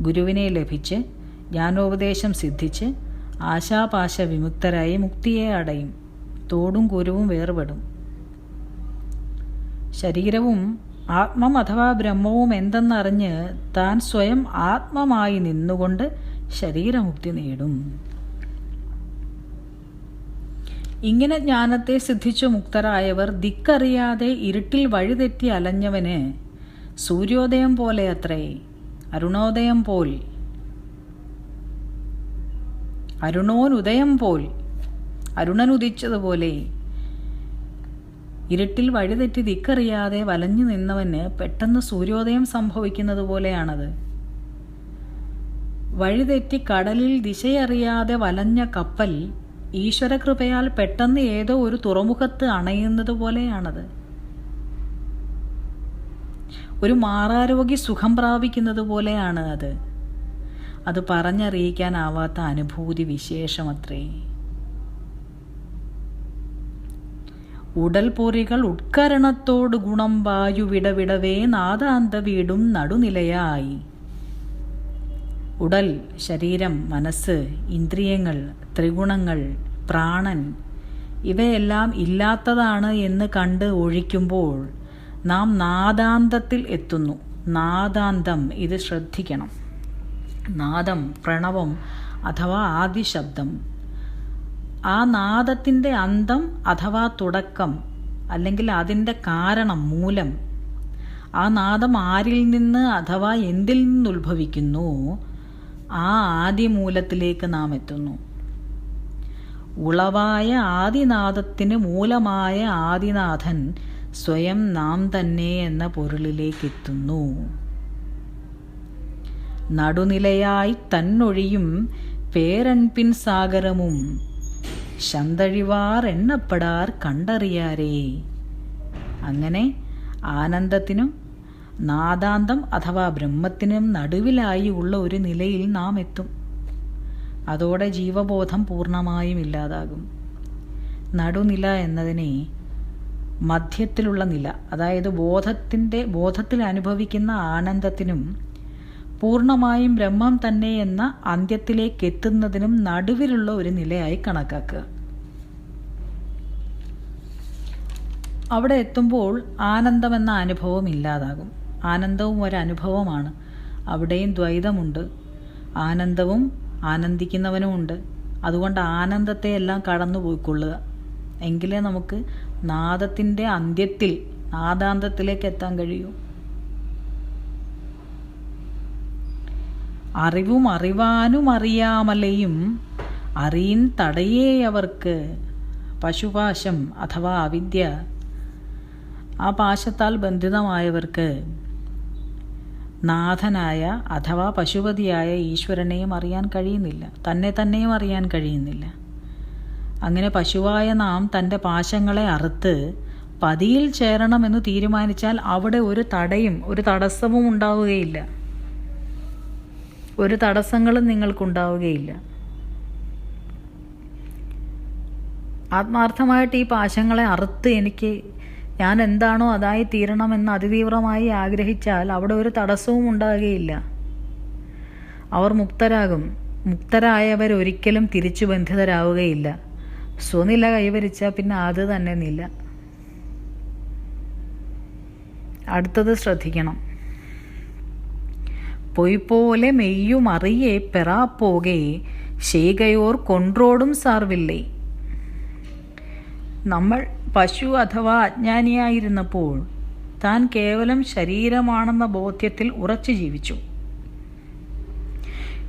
Speaker 1: ഗുരുവിനെ ലഭിച്ച് ജ്ഞാനോപദേശം സിദ്ധിച്ച് ആശാപാശ വിമുക്തരായി മുക്തിയെ അടയും. തോടും കുരുവും വേർപെടും. ശരീരവും ആത്മം അഥവാ ബ്രഹ്മവും എന്തെന്നറിഞ്ഞ് താൻ സ്വയം ആത്മമായി നിന്നുകൊണ്ട് ശരീരമുക്തി നേടും. ഇങ്ങനെ ജ്ഞാനത്തെ സിദ്ധിച്ചു മുക്തരായവർ ദിക്കറിയാതെ ഇരുട്ടിൽ വഴിതെറ്റി അലഞ്ഞവന് സൂര്യോദയം പോലെ അത്രേ, അരുണോദയം പോൽ, അരുണോനുദയം പോൽ, അരുണൻ ഉദിച്ചതുപോലെ ഇരുട്ടിൽ വഴിതെറ്റി ദിക്കറിയാതെ വലഞ്ഞു നിന്നവന് പെട്ടെന്ന് സൂര്യോദയം സംഭവിക്കുന്നത് പോലെയാണത്. വഴിതെറ്റി കടലിൽ ദിശയറിയാതെ വലഞ്ഞ കപ്പൽ ഈശ്വരകൃപയാൽ പെട്ടെന്ന് ഏതോ ഒരു തുറമുഖത്ത് അണയുന്നത് പോലെയാണത്. ഒരു മാറാരോഗി സുഖം പ്രാപിക്കുന്നത് പോലെയാണ് അത്. അത് പറഞ്ഞറിയിക്കാനാവാത്ത അനുഭൂതി വിശേഷമത്രേ. ഉടൽപൊറികൾ ഉത്കരണത്തോട് ഗുണം വായുവിടവിടവേ നാദാന്ത വീടും നടുനിലയായി. ഉടൽ, ശരീരം, മനസ്സ്, ഇന്ദ്രിയങ്ങൾ, ത്രിഗുണങ്ങൾ, പ്രാണൻ ഇവയെല്ലാം ഇല്ലാത്തതാണ് എന്ന് കണ്ട് ഒഴിക്കുമ്പോൾ നാം നാദാന്തത്തിൽ എത്തുന്നു. നാദാന്തം, ഇത് ശ്രദ്ധിക്കണം. നാദം, പ്രണവം അഥവാ ആദിശബ്ദം. ആ നാദത്തിൻ്റെ അന്തം അഥവാ തുടക്കം, അല്ലെങ്കിൽ അതിൻ്റെ കാരണം, മൂലം. ആ നാദം ആരിൽ നിന്ന് അഥവാ എന്തിൽ നിന്നുത്ഭവിക്കുന്നു, ആ ആദിമൂലത്തിലേക്ക് നാം എത്തുന്നു. ഉളവായ ആദിനാദത്തിന് മൂലമായ ആദിനാഥൻ സ്വയം നാം തന്നെ എന്ന പൊരുളിലേക്കെത്തുന്നു. നടുനിലയായി തന്നൊഴിയും പേരൻപിൻ സാഗരമും ശന്തഴിവാർ എണ്ണപ്പെടാർ കണ്ടറിയാരേ. അങ്ങനെ ആനന്ദത്തിനും നാദാന്തം അഥവാ ബ്രഹ്മത്തിനും നടുവിലായി ഉള്ള ഒരു നിലയിൽ നാം എത്തും. അതോടെ ജീവബോധം പൂർണ്ണമായും ഇല്ലാതാകും. നടുനില എന്നതിനെ മധ്യത്തിലുള്ള നില, അതായത് ബോധത്തിൽ അനുഭവിക്കുന്ന ആനന്ദത്തിനും പൂർണ്ണമായും ബ്രഹ്മം തന്നെ എന്ന അന്ത്യത്തിലേക്ക് എത്തുന്നതിനും നടുവിലുള്ള ഒരു നിലയായി കണക്കാക്കുക. അവിടെ എത്തുമ്പോൾ ആനന്ദമെന്ന അനുഭവം ഇല്ലാതാകും. ആനന്ദവും ഒരനുഭവമാണ്. അവിടെയും ദ്വൈതമുണ്ട്. ആനന്ദവും ആനന്ദിക്കുന്നവനുമുണ്ട്. അതുകൊണ്ട് ആനന്ദത്തെ എല്ലാം കടന്നു പോയിക്കൊള്ളുക. എങ്കിലേ നമുക്ക് നാദത്തിൻ്റെ അന്ത്യത്തിൽ നാദാന്തത്തിലേക്ക് എത്താൻ കഴിയൂ. അറിവും അറിവാനും അറിയാമലയും അറിയിൻ തടയേയവർക്ക്. പശുപാശം അഥവാ അവിദ്യ, ആ പാശത്താൽ ബന്ധിതമായവർക്ക് നാഥനായ അഥവാ പശുപതിയായ ഈശ്വരനെയും അറിയാൻ കഴിയുന്നില്ല, തന്നെയും അറിയാൻ കഴിയുന്നില്ല. അങ്ങനെ പശുവായ നാം തൻ്റെ പാശങ്ങളെ അറുത്ത് പതിയിൽ ചേരണമെന്ന് തീരുമാനിച്ചാൽ അവിടെ ഒരു തടസ്സവും ഉണ്ടാവുകയില്ല. ഒരു തടസ്സങ്ങളും നിങ്ങൾക്കുണ്ടാവുകയില്ല. ആത്മാർത്ഥമായിട്ട് ഈ പാശങ്ങളെ അറുത്ത് ഞാൻ എന്താണോ അതായി തീരണമെന്ന് അതിതീവ്രമായി ആഗ്രഹിച്ചാൽ അവിടെ ഒരു തടസ്സവും ഉണ്ടാകുകയില്ല. അവർ മുക്തരാകും. മുക്തരായവരൊരിക്കലും തിരിച്ചു ബന്ധിതരാവുകയില്ല. സ്വനില കൈവരിച്ചാൽ പിന്നെ അത് തന്നെ നില. അടുത്തത് ശ്രദ്ധിക്കണം. പൊയ്പോലെ മെയ്യുമറിയെ പെറാപ്പോകെ ശേകയോർ കൊണ്ടോടും സാർവില്ലേ. നമ്മൾ പശു അഥവാ അജ്ഞാനിയായിരുന്നപ്പോൾ താൻ കേവലം ശരീരമാണെന്ന ബോധ്യത്തിൽ ഉറച്ചു ജീവിച്ചു.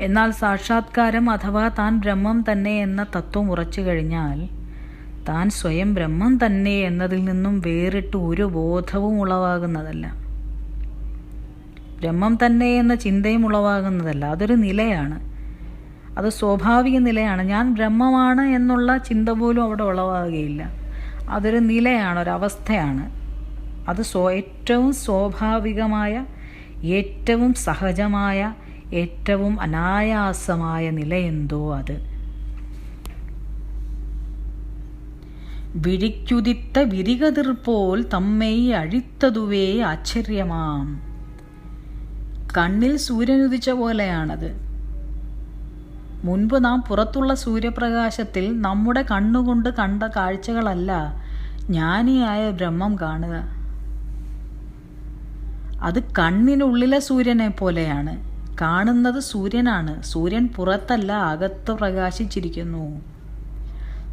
Speaker 1: എന്നാൽ സാക്ഷാത്കാരം അഥവാ താൻ ബ്രഹ്മം തന്നെ എന്ന തത്വം ഉറച്ചു കഴിഞ്ഞാൽ താൻ സ്വയം ബ്രഹ്മം തന്നെ എന്നതിൽ നിന്നും വേറിട്ട് ഒരു ബോധവും ഉളവാകുന്നതല്ല. ബ്രഹ്മം തന്നെ എന്ന ചിന്തയും ഉളവാകുന്നതല്ല. അതൊരു നിലയാണ്. അത് സ്വാഭാവിക നിലയാണ്. ഞാൻ ബ്രഹ്മമാണ് എന്നുള്ള ചിന്ത പോലും അവിടെ ഉളവാകുകയില്ല. അതൊരു നിലയാണ്, ഒരവസ്ഥയാണ്. അത് ഏറ്റവും സ്വാഭാവികമായ, ഏറ്റവും സഹജമായ, ഏറ്റവും അനായാസമായ നിലയെന്തോ അത്. വിഴിക്കുതിത്ത വിരികതിർപോൽ തമ്മൈ അഴിത്തതുവേ ആശ്ചര്യമാം. കണ്ണിൽ സൂര്യനുദിച്ച പോലെയാണത്. മുൻപ് നാം പുറത്തുള്ള സൂര്യപ്രകാശത്തിൽ നമ്മുടെ കണ്ണുകൊണ്ട് കണ്ട കാഴ്ചകളല്ല ജ്ഞാനിയായ ബ്രഹ്മം കാണുക. അത് കണ്ണിനുള്ളിലെ സൂര്യനെ പോലെയാണ്. കാണുന്നത് സൂര്യനാണ്. സൂര്യൻ പുറത്തല്ല, അകത്ത് പ്രകാശിച്ചിരിക്കുന്നു.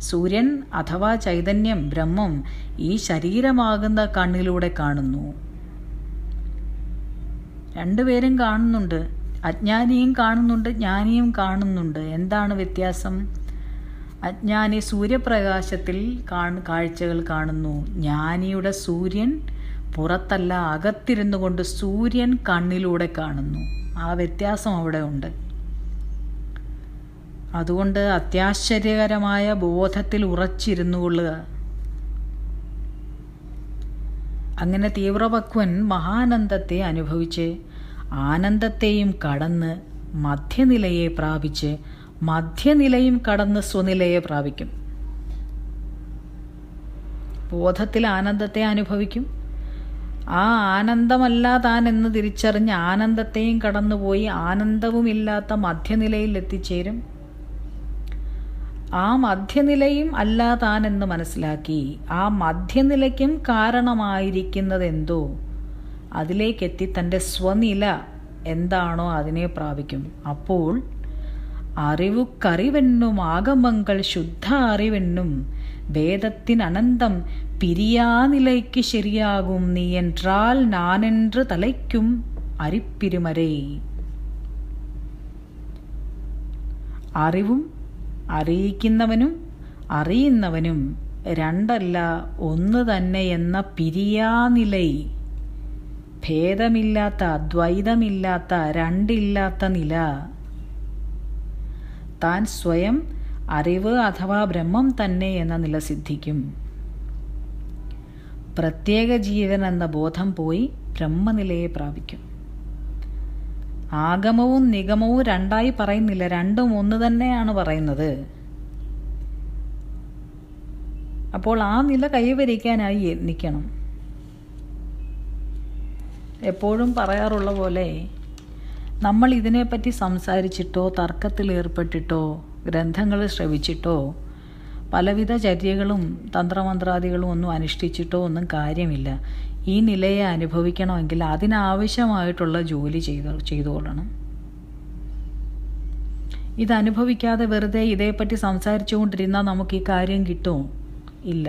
Speaker 1: സൂര്യൻ അഥവാ ചൈതന്യം, ബ്രഹ്മം ഈ ശരീരമാകുന്ന കണ്ണിലൂടെ കാണുന്നു. രണ്ടുപേരും കാണുന്നുണ്ട്. അജ്ഞാനിയും കാണുന്നുണ്ട്, ജ്ഞാനിയും കാണുന്നുണ്ട്. എന്താണ് വ്യത്യാസം? അജ്ഞാനി സൂര്യപ്രകാശത്തിൽ കാഴ്ചകൾ കാണുന്നു. ജ്ഞാനിയുടെ സൂര്യൻ പുറത്തല്ല, അകത്തിരുന്നു കൊണ്ട് സൂര്യൻ കണ്ണിലൂടെ കാണുന്നു. ആ വ്യത്യാസം അവിടെ ഉണ്ട്. അതുകൊണ്ട് അത്യാശ്ചര്യകരമായ ബോധത്തിൽ ഉറച്ചിരുന്നു കൊള്ളുക. അങ്ങനെ തീവ്രപക്വൻ മഹാനന്ദത്തെ അനുഭവിച്ച് ആനന്ദത്തെയും കടന്ന് മധ്യനിലയെ പ്രാപിച്ച് മധ്യനിലയും കടന്ന് സ്വനിലയെ പ്രാപിക്കും. ബോധത്തിൽ ആനന്ദത്തെ അനുഭവിക്കും. ആ ആനന്ദമല്ല താൻ എന്ന് തിരിച്ചറിഞ്ഞ് ആനന്ദത്തെയും കടന്നുപോയി ആനന്ദവുമില്ലാത്ത മധ്യനിലയിൽ എത്തിച്ചേരും. ആ മധ്യനിലയും അല്ല താൻ എന്ന് മനസ്സിലാക്കി ആ മധ്യനിലയ്ക്കും കാരണമായിരിക്കുന്നതെന്തോ അതിലേക്കെത്തി തൻ്റെ സ്വനില എന്താണോ അതിനെ പ്രാപിക്കും. അപ്പോൾ അറിവുക്കറിവെന്നും ആഗമങ്ങൾ ശുദ്ധ അറിവെന്നും വേദത്തിനനന്തം പിരിയാ നിലയ്ക്ക് ശരിയാകും നീ என்றால் നാനെன்று തലയ്ക്കും അരിപ്പിരുമരേ. അറിവും അറിയിക്കുന്നവനും അറിയുന്നവനും രണ്ടല്ല ഒന്ന് തന്നെ എന്ന പിരിയാനിലൈ, ഭേദമില്ലാത്ത ദ്വൈതമില്ലാത്ത രണ്ടില്ലാത്ത നില, താൻ സ്വയം അറിവ് അഥവാ ബ്രഹ്മം തന്നെ എന്ന നില സിദ്ധിക്കും. പ്രത്യേക ജീവൻ എന്ന ബോധം പോയി ബ്രഹ്മനിലയെ പ്രാപിക്കും. ആഗമവും നിഗമവും രണ്ടായി പറയുന്നില്ല, രണ്ടും ഒന്ന് തന്നെയാണ് പറയുന്നത്. അപ്പോൾ ആ നില കൈവരിക്കാനായി യത്നിക്കണം. എപ്പോഴും പറയാറുള്ള പോലെ നമ്മൾ ഇതിനെപ്പറ്റി സംസാരിച്ചിട്ടോ തർക്കത്തിൽ ഏർപ്പെട്ടിട്ടോ ഗ്രന്ഥങ്ങൾ ശ്രവിച്ചിട്ടോ പലവിധ ചര്യകളും തന്ത്രമന്ത്രാദികളും ഒന്നും അനുഷ്ഠിച്ചിട്ടോ ഒന്നും കാര്യമില്ല. ഈ നിലയെ അനുഭവിക്കണമെങ്കിൽ അതിനാവശ്യമായിട്ടുള്ള ജോലി ചെയ്തുകൊള്ളണം. ഇതനുഭവിക്കാതെ വെറുതെ ഇതേപ്പറ്റി സംസാരിച്ചുകൊണ്ടിരുന്നാൽ നമുക്ക് ഈ കാര്യം കിട്ടുമോ? ഇല്ല.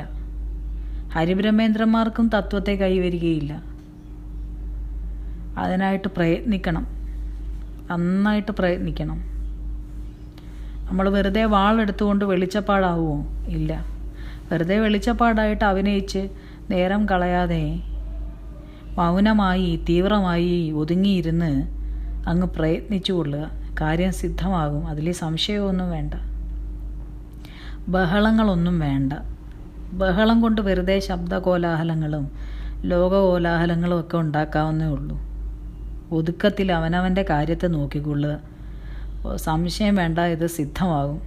Speaker 1: ഹരിബ്രഹ്മേന്ദ്രന്മാർക്കും തത്വത്തെ കൈവരികയില്ല. അതിനായിട്ട് പ്രയത്നിക്കണം, നന്നായിട്ട് പ്രയത്നിക്കണം. നമ്മൾ വെറുതെ വാളെടുത്തുകൊണ്ട് വെളിച്ചപ്പാടാവുമോ? ഇല്ല. വെറുതെ വെളിച്ചപ്പാടായിട്ട് അഭിനയിച്ച് നേരം കളയാതെ മൗനമായി തീവ്രമായി ഒതുങ്ങിയിരുന്ന് അങ്ങ് പ്രയത്നിച്ചു കൊള്ളുക. കാര്യം സിദ്ധമാകും. അതിൽ സംശയമൊന്നും വേണ്ട, ബഹളങ്ങളൊന്നും വേണ്ട. ബഹളം കൊണ്ട് വെറുതെ ശബ്ദകോലാഹലങ്ങളും ലോകകോലാഹലങ്ങളും ഒക്കെ ഉണ്ടാക്കാവുന്നേ ഉള്ളൂ. ഒതുക്കത്തിൽ അവനവൻ്റെ കാര്യത്തെ നോക്കിക്കൊള്ളുക. സംശയം വേണ്ട, ഇത് സിദ്ധമാകും.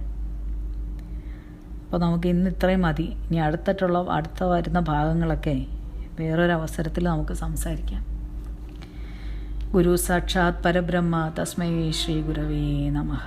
Speaker 1: അപ്പോൾ നമുക്ക് ഇന്ന് ഇത്രയും മതി. ഇനി അടുത്ത വരുന്ന ഭാഗങ്ങളൊക്കെ വേറൊരവസരത്തിൽ നമുക്ക് സംസാരിക്കാം. ഗുരു സാക്ഷാത് പരബ്രഹ്മ തസ്മൈ ശ്രീ ഗുരവേ നമഃ.